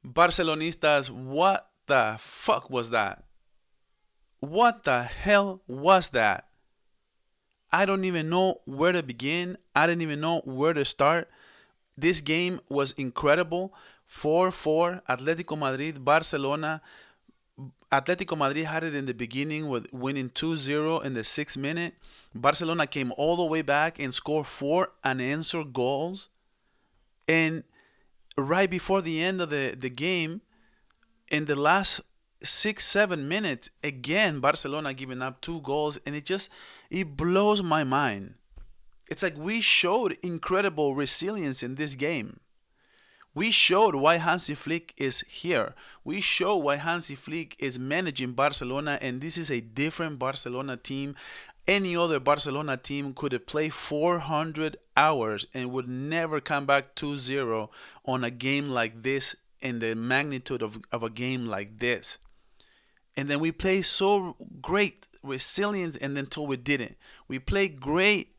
Barcelonistas, what the fuck was that? What the hell was that? I don't even know where to begin. I didn't even know where to start. This game was incredible. 4-4, Atletico Madrid, Barcelona. Atletico Madrid had it in the beginning with winning 2-0 in the 6th minute. Barcelona came all the way back and scored four unanswered goals. And right before the end of the game, in the last 6-7 minutes, again Barcelona giving up two goals, and it blows my mind. It's like we showed incredible resilience in this game. We showed why Hansi Flick is here. We show why Hansi Flick is managing Barcelona, and this is a different Barcelona team. Any other Barcelona team could have played 400 hours and would never come back 2-0 on a game like this, in the magnitude of a game like this. And then we play so great resilience, and until we didn't. We played great,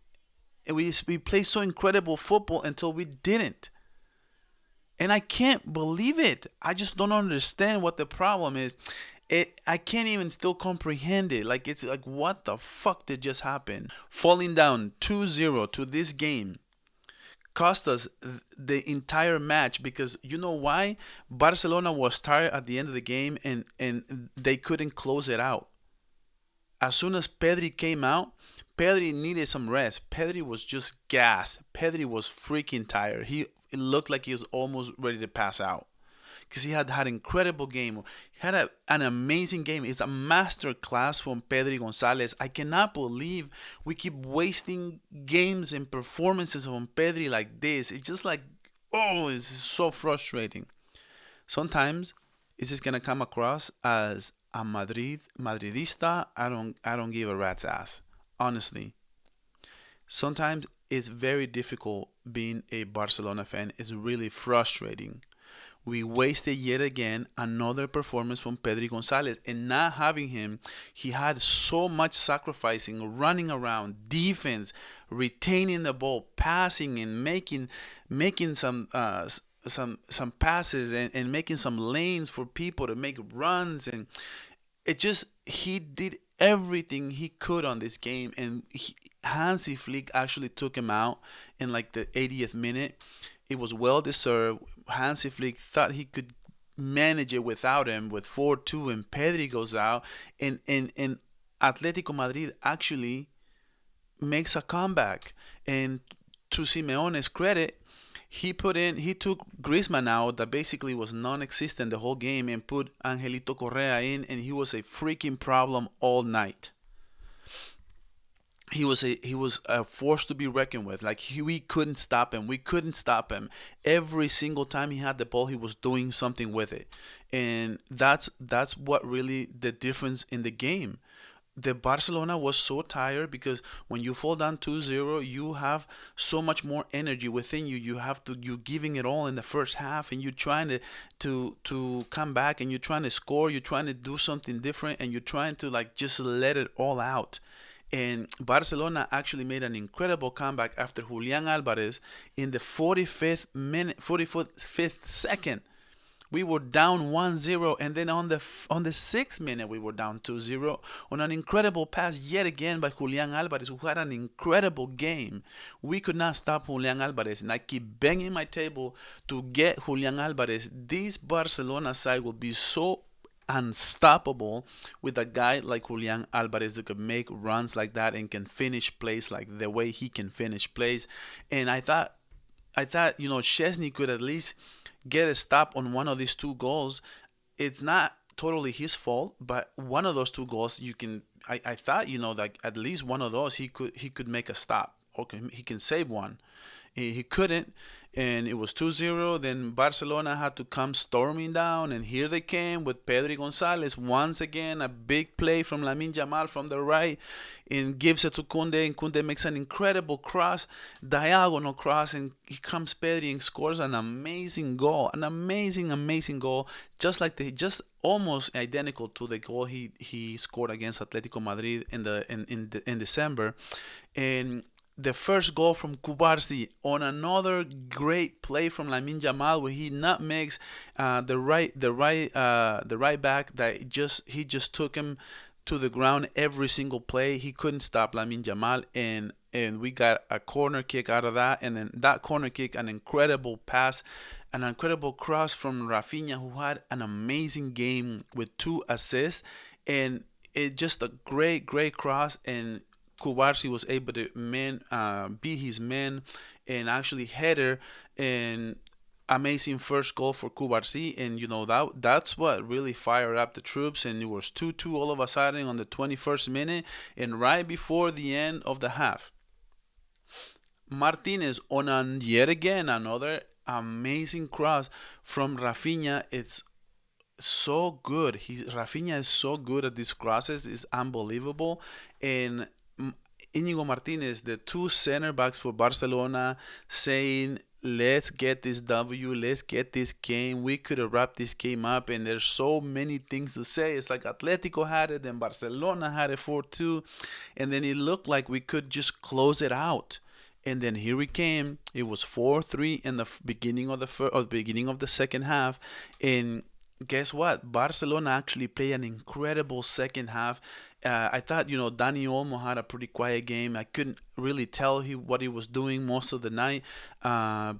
and we played so incredible football until we didn't. And I can't believe it. I just don't understand what the problem is. I can't even still comprehend it. Like, it's like, what the fuck did just happen? Falling down 2-0 to this game cost us the entire match, because you know why? Barcelona was tired at the end of the game, and they couldn't close it out. As soon as Pedri came out, Pedri needed some rest. Pedri was just gassed. Pedri was freaking tired. It looked like he was almost ready to pass out, because he had had an incredible game. He had an amazing game. It's a master class from Pedri Gonzalez. I cannot believe we keep wasting games and performances on Pedri like this. It's just like, oh, it's so frustrating. Sometimes it's just gonna come across as a Madridista. I don't give a rat's ass. Honestly. Sometimes it's very difficult being a Barcelona fan. It's really frustrating. We wasted yet again another performance from Pedri Gonzalez, and not having him, he had so much sacrificing, running around, defense, retaining the ball, passing, and making some passes, and making some lanes for people to make runs. And he did everything he could on this game, and Hansi Flick actually took him out in like the 80th minute. It was well deserved. Hansi Flick thought he could manage it without him with 4-2, and Pedri goes out, and Atletico Madrid actually makes a comeback. And to Simeone's credit, he took Griezmann out, that basically was non-existent the whole game, and put Angelito Correa in, and he was a freaking problem all night. He was a force to be reckoned with. Like, we couldn't stop him. We couldn't stop him. Every single time he had the ball, he was doing something with it, and that's what really the difference in the game. The Barcelona was so tired, because when you fall down 2-0, you have so much more energy within you. You're giving it all in the first half, and you're trying to come back, and you're trying to score, you're trying to do something different, and you're trying to, like, just let it all out. And Barcelona actually made an incredible comeback after Julian Alvarez in the 45th second. We were down 1-0, and then on the 6th minute we were down 2-0 on an incredible pass yet again by Julian Alvarez, who had an incredible game. We could not stop Julian Alvarez, and I keep banging my table to get Julian Alvarez. This Barcelona side will be so unstoppable with a guy like Julian Alvarez that could make runs like that and can finish plays like the way he can finish plays. And I thought Chesney could at least get a stop on one of these two goals. It's not totally his fault, but one of those two goals, I thought, like, at least one of those he could make a stop. Okay, he can save one. He couldn't, and it was 2-0. Then Barcelona had to come storming down, and here they came with Pedri Gonzalez. Once again, a big play from Lamine Yamal from the right, and gives it to Koundé, and Koundé makes an incredible cross, diagonal cross, and he comes Pedri and scores an amazing goal, amazing goal, just almost identical to the goal he scored against Atletico Madrid in December. And the first goal from Kubarsi on another great play from Lamine Jamal where he nutmegs the right back that he just took him to the ground every single play. He couldn't stop Lamine Jamal, and we got a corner kick out of that, and then that corner kick, an incredible pass, an incredible cross from Rafinha, who had an amazing game with 2 assists, and it just a great cross, and Kubarsi was able to beat his man and actually header, and amazing first goal for Kubarsi, and that's what really fired up the troops, and it was 2-2 all of a sudden on the 21st minute, and right before the end of the half. Martinez on yet again another amazing cross from Rafinha. It's so good. Rafinha is so good at these crosses. It's unbelievable. And Inigo Martinez, the two center backs for Barcelona, saying, "Let's get this W. Let's get this game. We could have wrapped this game up." And there's so many things to say. It's like Atletico had it, then Barcelona had it 4-2, and then it looked like we could just close it out. And then here we came. It was 4-3 in the beginning of the second half, and guess what? Barcelona actually played an incredible second half. I thought, Dani Olmo had a pretty quiet game. I couldn't really tell what he was doing most of the night.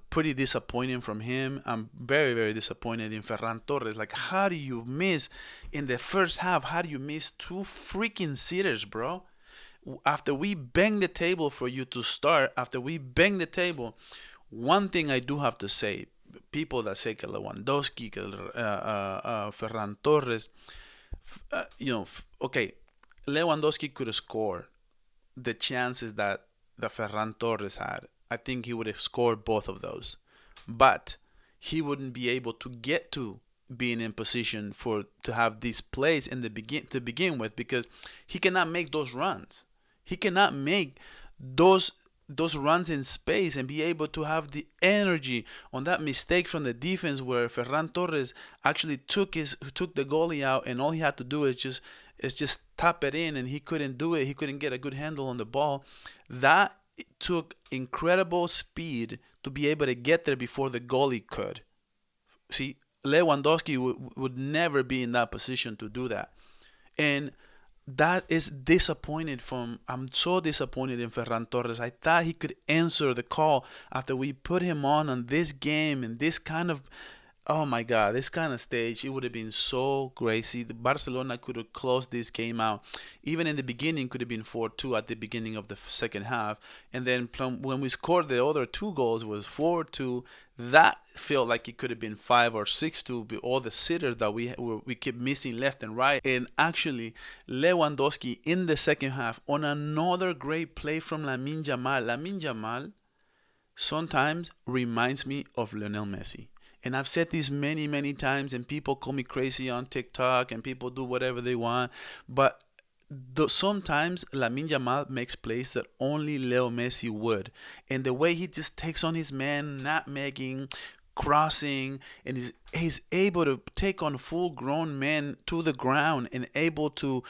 Pretty disappointing from him. I'm very, very disappointed in Ferran Torres. Like, how do you miss in the first half? How do you miss two freaking sitters, bro? After we bang the table for you to start, after we bang the table, one thing I do have to say, people that say que Lewandowski, que Ferran Torres, okay, Lewandowski could have scored the chances that Ferran Torres had. I think he would have scored both of those, but he wouldn't be able to get to being in position to have these plays in the begin with, because he cannot make those runs. He cannot make those runs in space and be able to have the energy on that mistake from the defense where Ferran Torres actually took the goalie out, and all he had to do is just tap it in, and he couldn't do it. He couldn't get a good handle on the ball. That took incredible speed to be able to get there before the goalie could. See, Lewandowski would never be in that position to do that. And that is disappointed I'm so disappointed in Ferran Torres. I thought he could answer the call after we put him on this game and this kind of, oh my God, this kind of stage. It would have been so crazy. Barcelona could have closed this game out. Even in the beginning, could have been 4-2 at the beginning of the second half. And then when we scored the other two goals, it was 4-2. That felt like it could have been 5 or 6-2 with all the sitters that we kept missing left and right. And actually, Lewandowski in the second half on another great play from Lamine Jamal. Lamine Jamal sometimes reminds me of Lionel Messi. And I've said this many, many times, and people call me crazy on TikTok, and people do whatever they want. But sometimes Lamine Yamal makes plays that only Leo Messi would. And the way he just takes on his man, nutmegging, crossing, and he's able to take on full-grown men to the ground and able to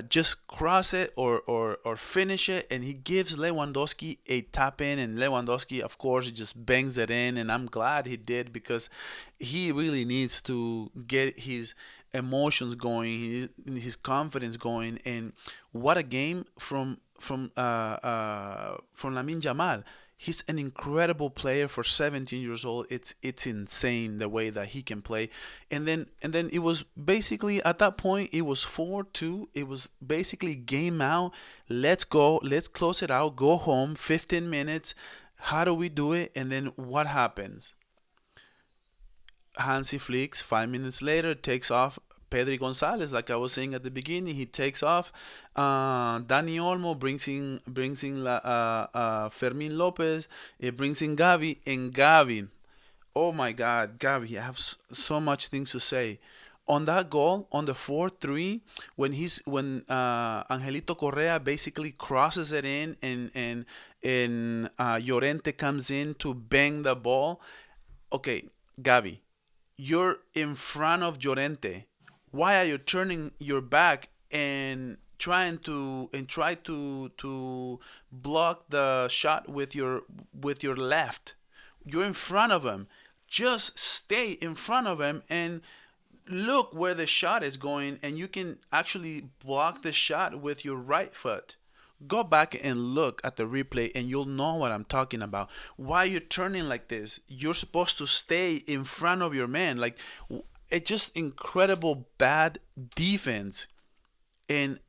just cross it or finish it, and he gives Lewandowski a tap in, and Lewandowski, of course, just bangs it in, and I'm glad he did, because he really needs to get his emotions going, his confidence going. And what a game from Lamine Yamal. He's an incredible player for 17 years old. It's insane the way that he can play. And then it was basically, at that point, it was 4-2. It was basically game out. Let's go. Let's close it out. Go home. 15 minutes. How do we do it? And then what happens? Hansi Flick, 5 minutes later, takes off Pedri Gonzalez, like I was saying at the beginning. He takes off. Dani Olmo brings in Fermin Lopez. It brings in Gavi. And Gavi, oh my God, Gavi, I have so much things to say. On that goal, on the 4-3, when Angelito Correa basically crosses it in, and Llorente comes in to bang the ball. Okay, Gavi, you're in front of Llorente. Why are you turning your back and try to block the shot with your left. You're in front of him. Just stay in front of him and look where the shot is going, and you can actually block the shot with your right foot. Go back and look at the replay and you'll know what I'm talking about. Why you're turning like this? You're supposed to stay in front of your man. Like, it's just incredible bad defense. And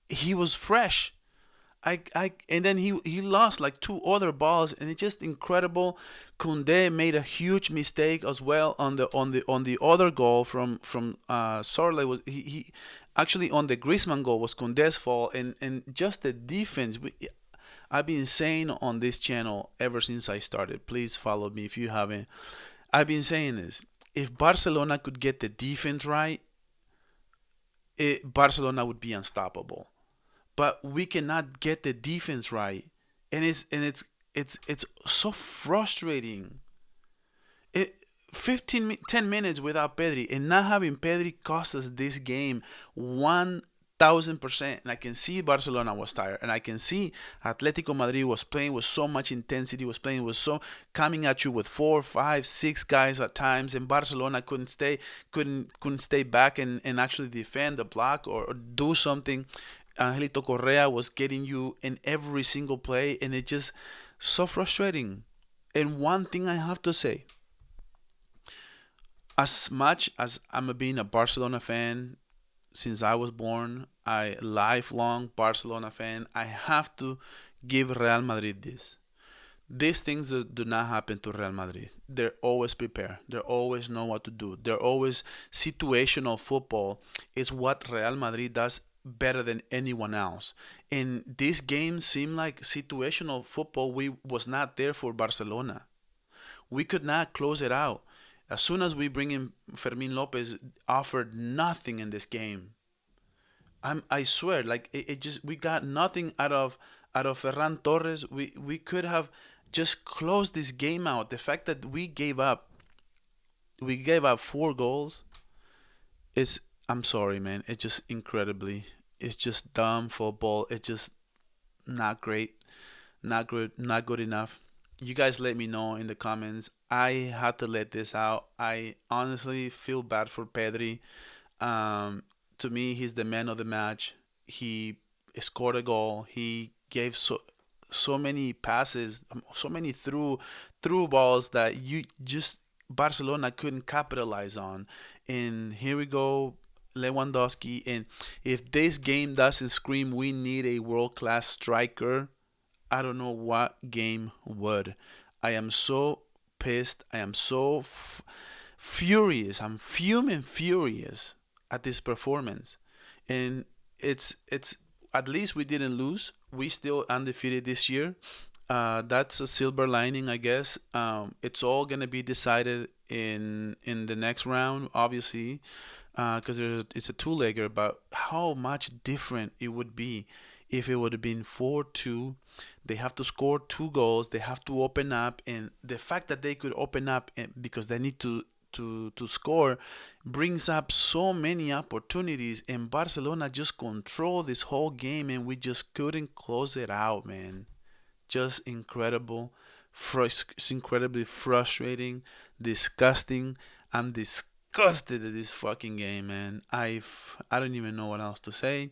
he was fresh. And then he lost like two other balls, and it's just incredible. Kunde made a huge mistake as well on the other goal from Sorle. Was he actually on the Griezmann goal was Kunde's fault, and just the defense. I've been saying on this channel ever since I started. Please follow me if you haven't. I've been saying this. If Barcelona could get the defense right, Barcelona would be unstoppable, but we cannot get the defense right, and it's so frustrating. It 10 minutes without Pedri, and not having Pedri cost us this game 1,000%. And I can see Barcelona was tired, and I can see Atletico Madrid was playing with so much intensity, was playing with so coming at you with 4, 5, 6 guys at times, and Barcelona couldn't stay back and actually defend the block or do something. Angelito Correa was getting you in every single play, and it just so frustrating. And one thing I have to say, as much as I'm being a Barcelona fan since I was born, I lifelong Barcelona fan, I have to give Real Madrid this. These things that do not happen to Real Madrid. They're always prepared. They always know what to do. They're always situational football. It's what Real Madrid does better than anyone else. And this game seemed like situational football. We was not there for Barcelona. We could not close it out. As soon as we bring in Fermin Lopez, offered nothing in this game. I swear, like it just we got nothing out of Ferran Torres. We could have just closed this game out. The fact that we gave up 4 goals is, I'm sorry, man. It's just incredibly. It's just dumb football. It's just not great, not good enough. You guys let me know in the comments. I had to let this out. I honestly feel bad for Pedri. To me, he's the man of the match. He scored a goal. He gave so many passes, so many through balls that you just Barcelona couldn't capitalize on. And here we go, Lewandowski. And if this game doesn't scream, we need a world class striker, I don't know what game would. I am so pissed. I am so furious. I'm fuming furious at this performance. And it's at least we didn't lose. We still undefeated this year. That's a silver lining, I guess. It's all gonna be decided in the next round, obviously, because it's a two-legger. But how much different it would be if it would have been 4-2. They have to score 2 goals. They have to open up, and the fact that they could open up because they need to score brings up so many opportunities, and Barcelona just controlled this whole game, and we just couldn't close it out, man. Just incredible. It's incredibly frustrating, disgusting. I'm disgusted at this fucking game, man. I don't even know what else to say.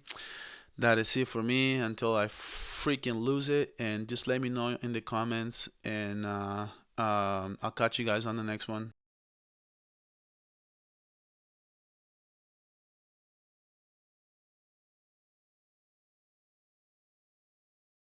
That is it for me until I freaking lose it. And just let me know in the comments, and I'll catch you guys on the next one.